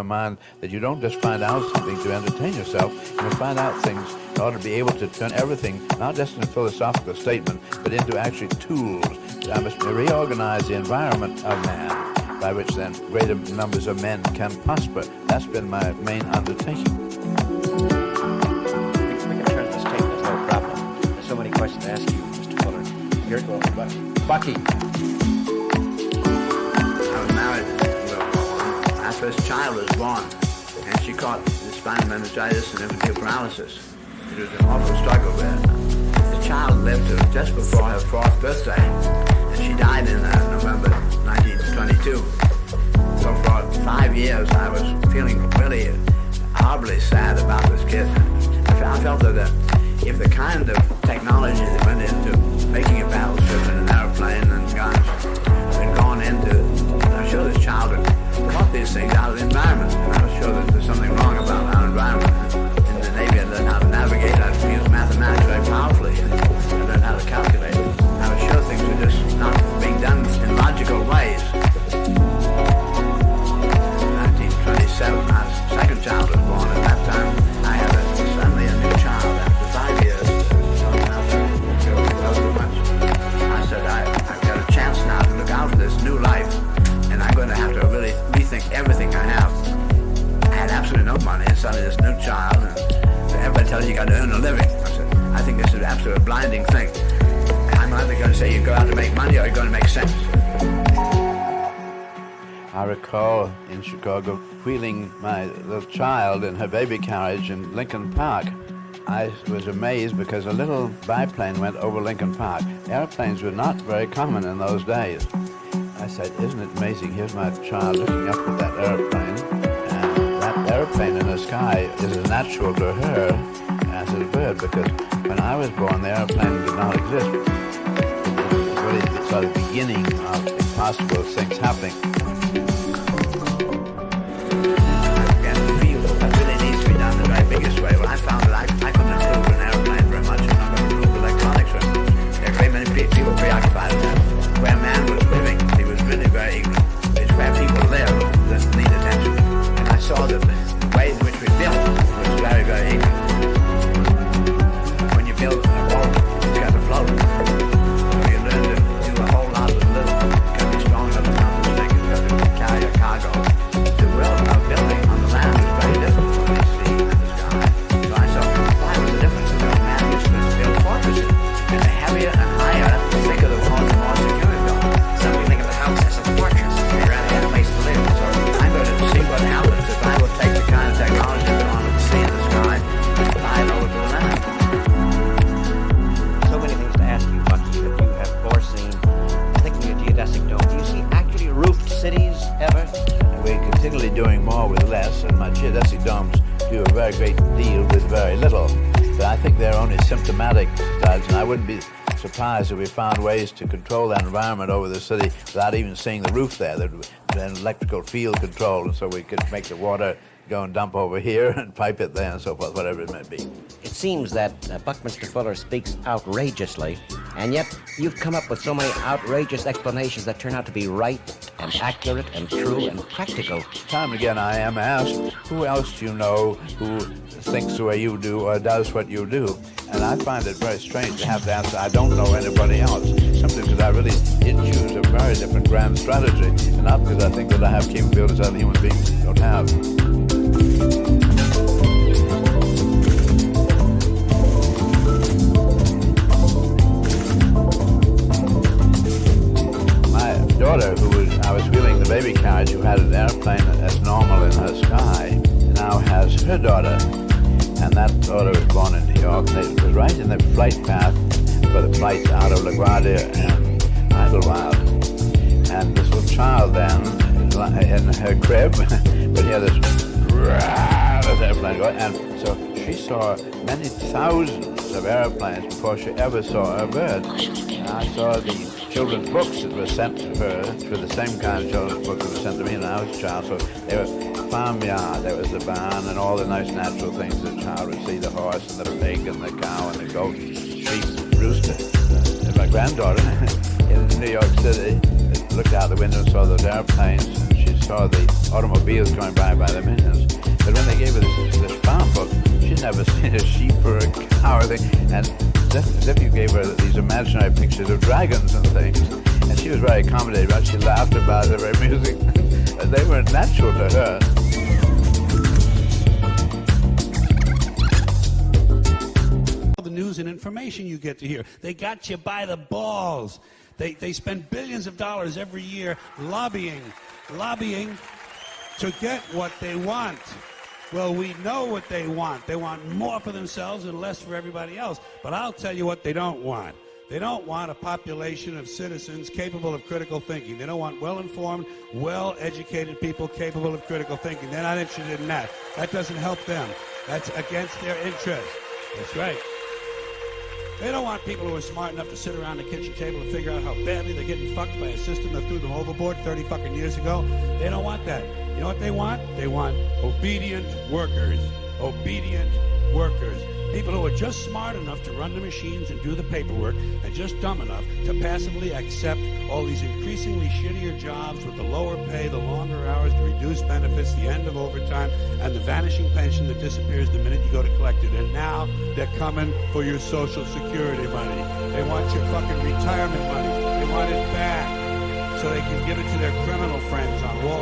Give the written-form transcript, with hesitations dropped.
mind that you don't just find out something to entertain yourself. You find out things in order to be able to turn everything, not just in a philosophical statement, but into actually tools. I must reorganize the environment of man, by which then greater numbers of men can prosper. That's been my main undertaking. We can turn this tape, there's no problem. There's so many questions to ask you, Mr. Fuller. Here it goes, Bucky. I was married when our first child was born, and she caught spinal meningitis and infantile paralysis. It was an awful struggle where the child lived to just before her 4th birthday, and she died in November 1922. So for 5 years I was feeling really horribly sad about this kid. I felt that if the kind of technology that went into making a battleship and an airplane and guns had gone into, I'm sure this child had caught these things out of the environment. And I was sure that there's something wrong about our environment. In the Navy, I learned how to navigate. I used mathematics very powerfully. I learned how to calculate. I was sure things were just not being done in logical ways. In 1927, our second child was born. At that time, I had suddenly a new child after 5 years. I said, I've got a chance now to look out for this new life, and I'm going to have to really rethink everything I have. I had absolutely no money, and suddenly this new child, and everybody tells you you got to earn a living. I said, I think this is an absolute blinding thing. I'm either going to say you go out to make money or you're going to make sense. I recall in Chicago wheeling my little child in her baby carriage in Lincoln Park. I was amazed because a little biplane went over Lincoln Park. Airplanes were not very common in those days. I said, isn't it amazing? Here's my child looking up at that airplane, and that airplane in the sky is as natural to her as a bird, because when I was born, the airplane did not exist. It was really the sort of beginning of impossible things happening. Biggest way. Well, I found that I couldn't improve an airplane very much. I'm not going to improve electronics. There are a great many people preoccupied with that. Where man was living, he was really very ignorant. It's where people live that need attention. And I saw that the way in which we built was very, very ignorant. When you build a boat, you got to float. So you learn to do a whole lot with little. You got to be strong enough to come to things. You got to carry a cargo. The world of building on the land is very different. Doing more with less, and my geodesic domes do a very great deal with very little. But I think they're only symptomatic studs, and I wouldn't be surprised if we found ways to control that environment over the city without even seeing the roof there. There'd be an electrical field control, and so we could make the water go and dump over here and pipe it there and so forth, whatever it may be. It seems that Buckminster Fuller speaks outrageously, and yet you've come up with so many outrageous explanations that turn out to be right and accurate and true and practical. Time and again I am asked, who else do you know who thinks the way you do or does what you do? And I find it very strange to have to answer, I don't know anybody else, simply because I really did choose a very different grand strategy, and not because I think that I have capabilities other human beings don't have. Daughter, I was wheeling the baby carriage, who had an airplane as normal in her sky, now has her daughter, and that daughter was born in New York. It was right in the flight path for the flights out of LaGuardia and Idlewild. And this little child then, in her crib, would hear this airplane going, and so she saw many thousands of airplanes before she ever saw a bird. And I saw the children's books that were sent to her, through the same kind of children's books that were sent to me when I was a child. So there was farmyard, there was the barn, and all the nice natural things that a child would see, the horse and the pig and the cow and the goat, sheep, rooster. And my granddaughter in New York City looked out the window and saw those airplanes, and she saw the automobiles going by the millions. But when they gave her this farm book, she'd never seen a sheep or a cow or anything. And Zippy gave her these imaginary pictures of dragons and things. And she was very accommodating about it. She laughed about it, very amusing. They were natural to her. The news and information you get to hear. They got you by the balls. They spend billions of dollars every year lobbying to get what they want. Well, we know what they want. They want more for themselves and less for everybody else. But I'll tell you what they don't want. They don't want a population of citizens capable of critical thinking. They don't want well-informed, well-educated people capable of critical thinking. They're not interested in that. That doesn't help them. That's against their interest. That's right. They don't want people who are smart enough to sit around the kitchen table and figure out how badly they're getting fucked by a system that threw them overboard 30 fucking years ago. They don't want that. You know what they want? They want obedient workers. Obedient workers. People who are just smart enough to run the machines and do the paperwork and just dumb enough to passively accept all these increasingly shittier jobs with the lower pay, the longer hours, the reduced benefits, the end of overtime, and the vanishing pension that disappears the minute you go to collect it. And now they're coming for your Social Security money. They want your fucking retirement money. They want it back so they can give it to their criminal friends on Wall Street.